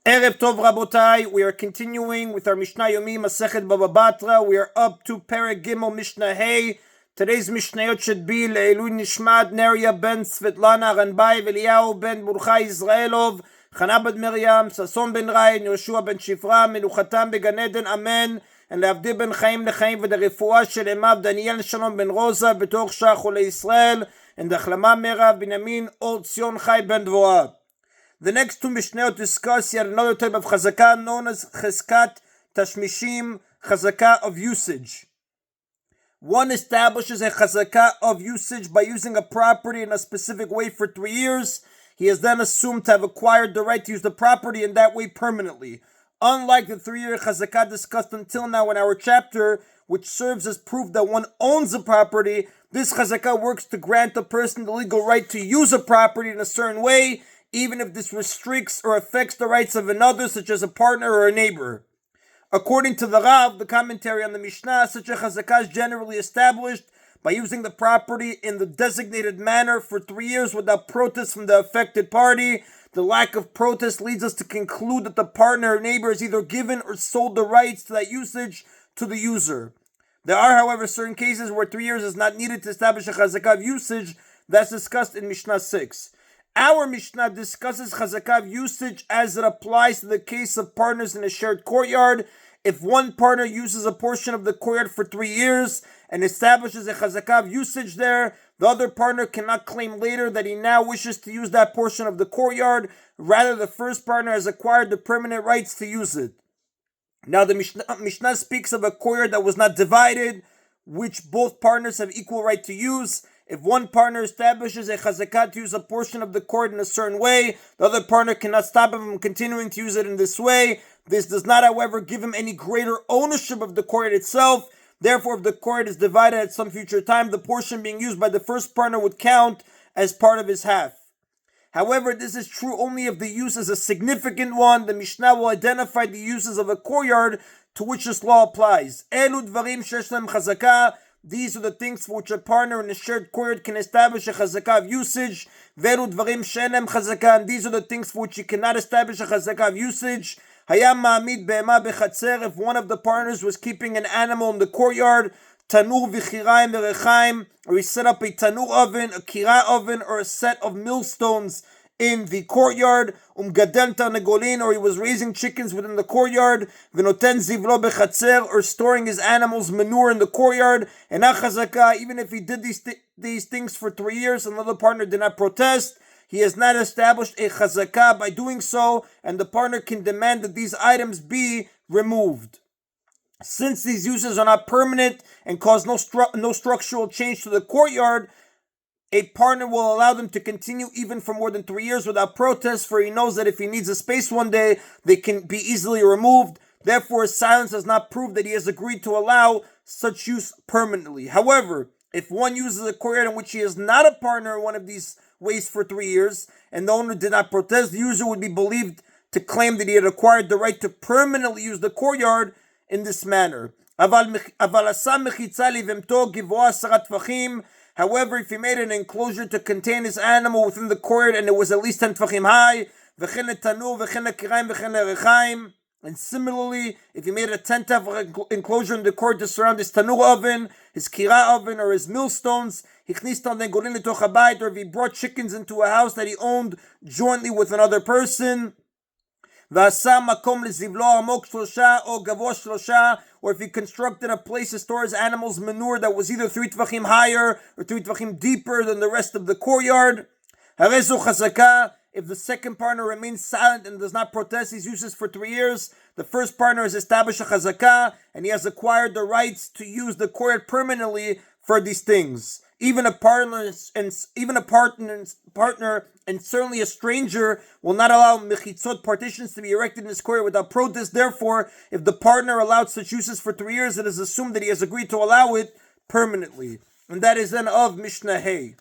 Erev Tov Rabotai, we are continuing with our Mishna Yomi, Masechet Bava Batra. We are up to Perek Gimel Mishnah Hey. Today's Mishnayot should be Le'elu Nishmat Neria ben Svetlana Ranbai Veliyahu ben Burcha Israelov Chana bad Miriam Sason ben Rai Yoshua ben Shifra Menuchatam began Eden Amen and Leavdi ben Chaim Lechaim v'derefua shel emav Daniel Shalom ben Rosa betoch Shach Cholei Israel and Achlama Merav Binyamin Or Tzion Chai ben Dvoah. The next two Mishnayot discuss yet another type of chazakah known as cheskat tashmishim, chazakah of usage. One establishes a chazakah of usage by using a property in a specific way for 3 years. He is then assumed to have acquired the right to use the property in that way permanently. Unlike the 3-year chazakah discussed until now in our chapter, which serves as proof that one owns the property, this chazakah works to grant a person the legal right to use a property in a certain way, even if this restricts or affects the rights of another, such as a partner or a neighbor. According to the Rav, the commentary on the Mishnah, such a chazakah is generally established by using the property in the designated manner for 3 years without protest from the affected party. The lack of protest leads us to conclude that the partner or neighbor has either given or sold the rights to that usage to the user. There are, however, certain cases where 3 years is not needed to establish a chazakah of usage, that's discussed in Mishnah 6. Our Mishnah discusses chazakah of usage as it applies to the case of partners in a shared courtyard. If one partner uses a portion of the courtyard for 3 years and establishes a chazakah of usage there, the other partner cannot claim later that he now wishes to use that portion of the courtyard. Rather, the first partner has acquired the permanent rights to use it. Now, the Mishnah speaks of a courtyard that was not divided, which both partners have equal right to use. If one partner establishes a chazakah to use a portion of the court in a certain way, the other partner cannot stop him from continuing to use it in this way. This does not, however, give him any greater ownership of the court itself. Therefore, if the court is divided at some future time, the portion being used by the first partner would count as part of his half. However, this is true only if the use is a significant one. The Mishnah will identify the uses of a courtyard to which this law applies. Elu dvarim shesh lehem chazakah. These are the things for which a partner in a shared courtyard can establish a chazakah of usage. Veru dvarim she'en lehem chazakah. And these are the things for which you cannot establish a chazakah of usage. Hayam ma'amid be'ema bechatzer. If one of the partners was keeping an animal in the courtyard, tanur v'chiraim v'rechaim, or he set up a tanur oven, a kira oven, or a set of millstones in the courtyard, gadel tarnegolin, or he was raising chickens within the courtyard, v'noten zivlo bechatzer, or storing his animals' manure in the courtyard, and achazakah, even if he did these things for 3 years and the other partner did not protest, he has not established a chazakah by doing so, and the partner can demand that these items be removed. Since these uses are not permanent and cause no structural change to the courtyard, a partner will allow them to continue even for more than 3 years without protest, for he knows that if he needs a space one day, they can be easily removed. Therefore, his silence does not prove that he has agreed to allow such use permanently. However, if one uses a courtyard in which he is not a partner in one of these ways for 3 years, and the owner did not protest, the user would be believed to claim that he had acquired the right to permanently use the courtyard in this manner. However, if he made an enclosure to contain his animal within the courtyard and it was at least 10 tefachim high, and similarly, if he made a 10 tefach enclosure in the court to surround his tanur oven, his kira oven, or his millstones, or if he brought chickens into a house that he owned jointly with another person, or if he constructed a place to store his animals' manure that was either 3 tvachim higher or 3 tvachim deeper than the rest of the courtyard. If the second partner remains silent and does not protest his uses for 3 years, the first partner has established a chazakah and he has acquired the rights to use the courtyard permanently for these things. Even a partner and certainly a stranger will not allow mechitzot, partitions, to be erected in his courtyard without protest. Therefore, if the partner allowed such uses for 3 years, it is assumed that he has agreed to allow it permanently. And that is then of Mishnah Hey.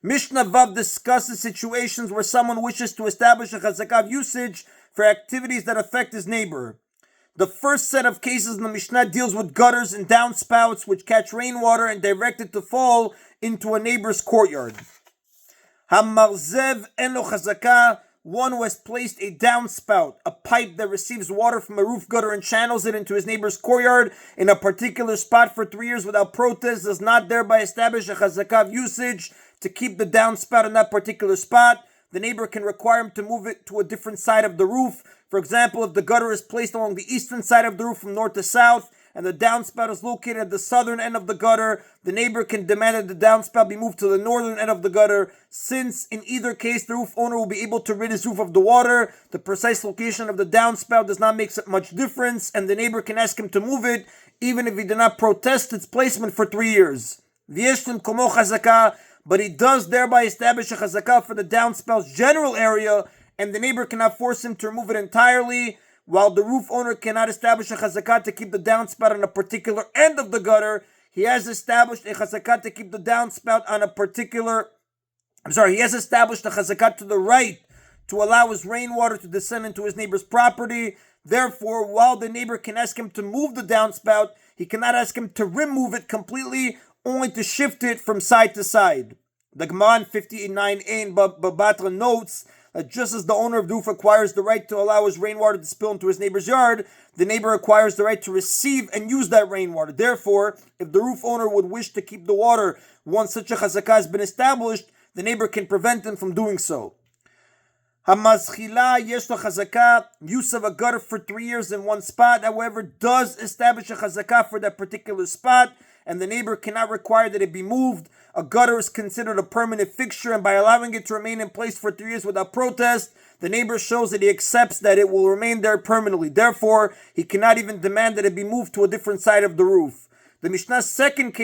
Mishnah Vav discusses situations where someone wishes to establish a chazakah of usage for activities that affect his neighbor. The first set of cases in the Mishnah deals with gutters and downspouts which catch rainwater and direct it to fall into a neighbor's courtyard. Hamarzev en lo chazakah. one who has placed a downspout, a pipe that receives water from a roof gutter and channels it into his neighbor's courtyard in a particular spot for 3 years without protest, does not thereby establish a chazakah of usage to keep the downspout in that particular spot. The neighbor can require him to move it to a different side of the roof. For example, if the gutter is placed along the eastern side of the roof from north to south, and the downspout is located at the southern end of the gutter, the neighbor can demand that the downspout be moved to the northern end of the gutter. Since in either case the roof owner will be able to rid his roof of the water, the precise location of the downspout does not make much difference, and the neighbor can ask him to move it even if he did not protest its placement for 3 years. But he does thereby establish a chazakah for the downspout's general area, and the neighbor cannot force him to remove it entirely. While the roof owner cannot establish a chazakah to keep the downspout on a particular end of the gutter, he has established a chazakah to keep the downspout on a particular... he has established a chazakah to the right to allow his rainwater to descend into his neighbor's property. Therefore, while the neighbor can ask him to move the downspout, he cannot ask him to remove it completely, only to shift it from side to side. The Gemara in 59a in Batra notes that just as the owner of the roof acquires the right to allow his rainwater to spill into his neighbor's yard, the neighbor acquires the right to receive and use that rainwater. Therefore, if the roof owner would wish to keep the water once such a chazakah has been established, the neighbor can prevent him from doing so. Hamazchila yesh lo chazakah, use of a gutter for 3 years in one spot, however, does establish a chazakah for that particular spot, and the neighbor cannot require that it be moved. A gutter is considered a permanent fixture, and by allowing it to remain in place for 3 years without protest, the neighbor shows that he accepts that it will remain there permanently. Therefore, he cannot even demand that it be moved to a different side of the roof. The Mishnah's second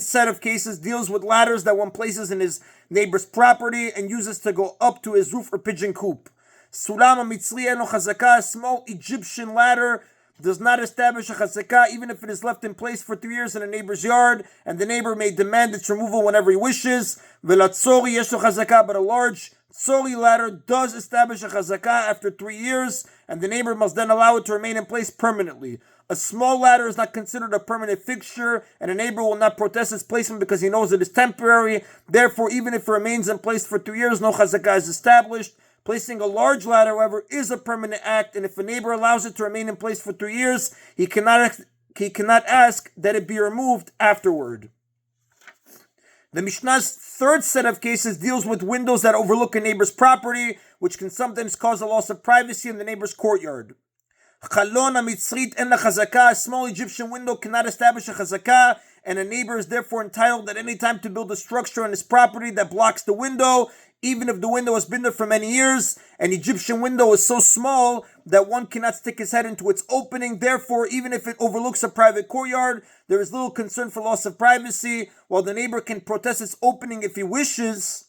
set of cases deals with ladders that one places in his neighbor's property and uses to go up to his roof or pigeon coop. Sulam ha-mitzri eno chazakah, a small Egyptian ladder, does not establish a chazakah even if it is left in place for 3 years in a neighbor's yard, and the neighbor may demand its removal whenever he wishes. Velatzori yesh lo chazakah, but a large tzori ladder does establish a chazakah after 3 years, and the neighbor must then allow it to remain in place permanently. A small ladder is not considered a permanent fixture, and a neighbor will not protest its placement because he knows it is temporary. Therefore, even if it remains in place for 3 years, no chazakah is established. Placing a large ladder, however, is a permanent act, and if a neighbor allows it to remain in place for 3 years, he cannot ask that it be removed afterward. The Mishnah's third set of cases deals with windows that overlook a neighbor's property, which can sometimes cause a loss of privacy in the neighbor's courtyard. Chalon ha-mitzrit en la chazakah, a small Egyptian window cannot establish a chazakah, and a neighbor is therefore entitled at any time to build a structure on his property that blocks the window, even if the window has been there for many years. An Egyptian window is so small that one cannot stick his head into its opening. Therefore, even if it overlooks a private courtyard, there is little concern for loss of privacy, while the neighbor can protest its opening if he wishes,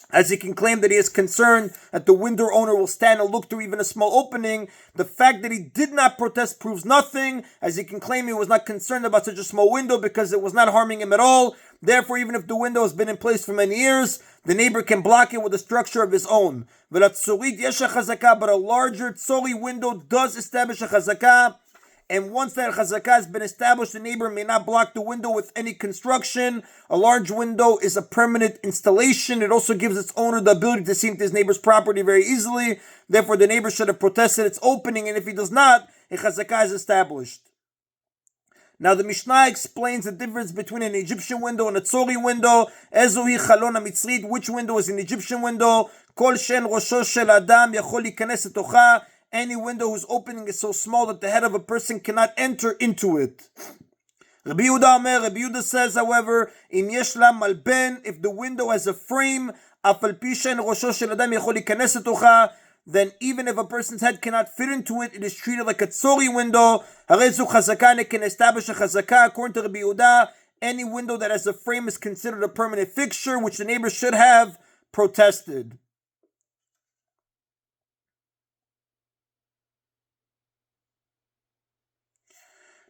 as he can claim that he is concerned that the window owner will stand and look through even a small opening. The fact that he did not protest proves nothing, as he can claim he was not concerned about such a small window because it was not harming him at all. Therefore, even if the window has been in place for many years, the neighbor can block it with a structure of his own. But a larger tzori window does establish a chazakah, and once that chazakah has been established, the neighbor may not block the window with any construction. A large window is a permanent installation. It also gives its owner the ability to see into his neighbor's property very easily. Therefore, the neighbor should have protested its opening, and if he does not, a chazakah is established. Now the Mishnah explains the difference between an Egyptian window and a tzori window. Ezohi chalon ha-mitzrit, which window is an Egyptian window? Kol shen rosho shel adam yachol likanes letocha. Any window whose opening is so small that the head of a person cannot enter into it. Rabbi Yehuda says, however, im yesh la malben, if the window has a frame, af al pi shen rosho shel adam yachol likanes letocha, then even if a person's head cannot fit into it, it is treated like a tzori window. Harezu chazakah, and it can establish a chazakah. According to Rabbi Yehuda, any window that has a frame is considered a permanent fixture, which the neighbor should have protested.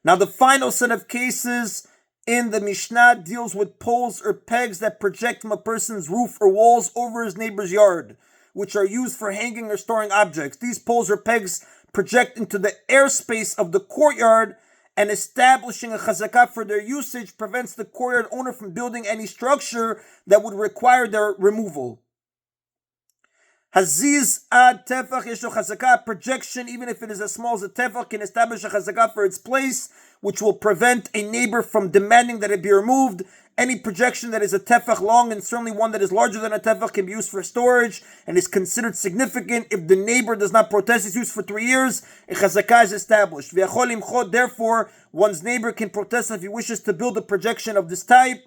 Now the final set of cases in the Mishnah deals with poles or pegs that project from a person's roof or walls over his neighbor's yard, which are used for hanging or storing objects. These poles or pegs project into the airspace of the courtyard, and establishing a chazakah for their usage prevents the courtyard owner from building any structure that would require their removal. Haziz ad tefach yesho chazakah. Projection, even if it is as small as a tefach, can establish a chazakah for its place, which will prevent a neighbor from demanding that it be removed. Any projection that is a tefach long, and certainly one that is larger than a tefach, can be used for storage and is considered significant. If the neighbor does not protest its use for 3 years, a chazakah is established. Therefore, one's neighbor can protest if he wishes to build a projection of this type.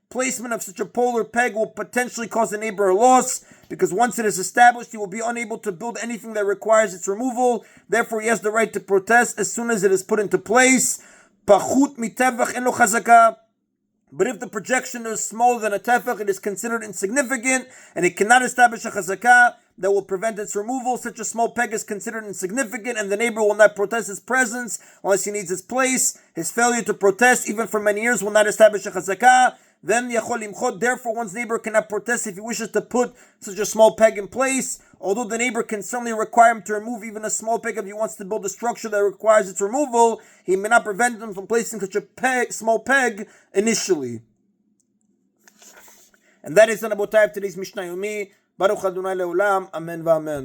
Placement of such a pole or peg will potentially cause the neighbor a loss, because once it is established, he will be unable to build anything that requires its removal. Therefore, he has the right to protest as soon as it is put into place. Pachut mitevach en lo chazakah. But if the projection is smaller than a tefach, it is considered insignificant, and it cannot establish a chazakah that will prevent its removal. Such a small peg is considered insignificant, and the neighbor will not protest its presence unless he needs its place. His failure to protest, even for many years, will not establish a chazakah. Then yachol imchot. Therefore, one's neighbor cannot protest if he wishes to put such a small peg in place. Although the neighbor can certainly require him to remove even a small peg if he wants to build a structure that requires its removal, he may not prevent him from placing such a small peg initially. And that is the Rabotai of today's Mishna Yomi. Baruch Adonai Leolam. Amen v'amen.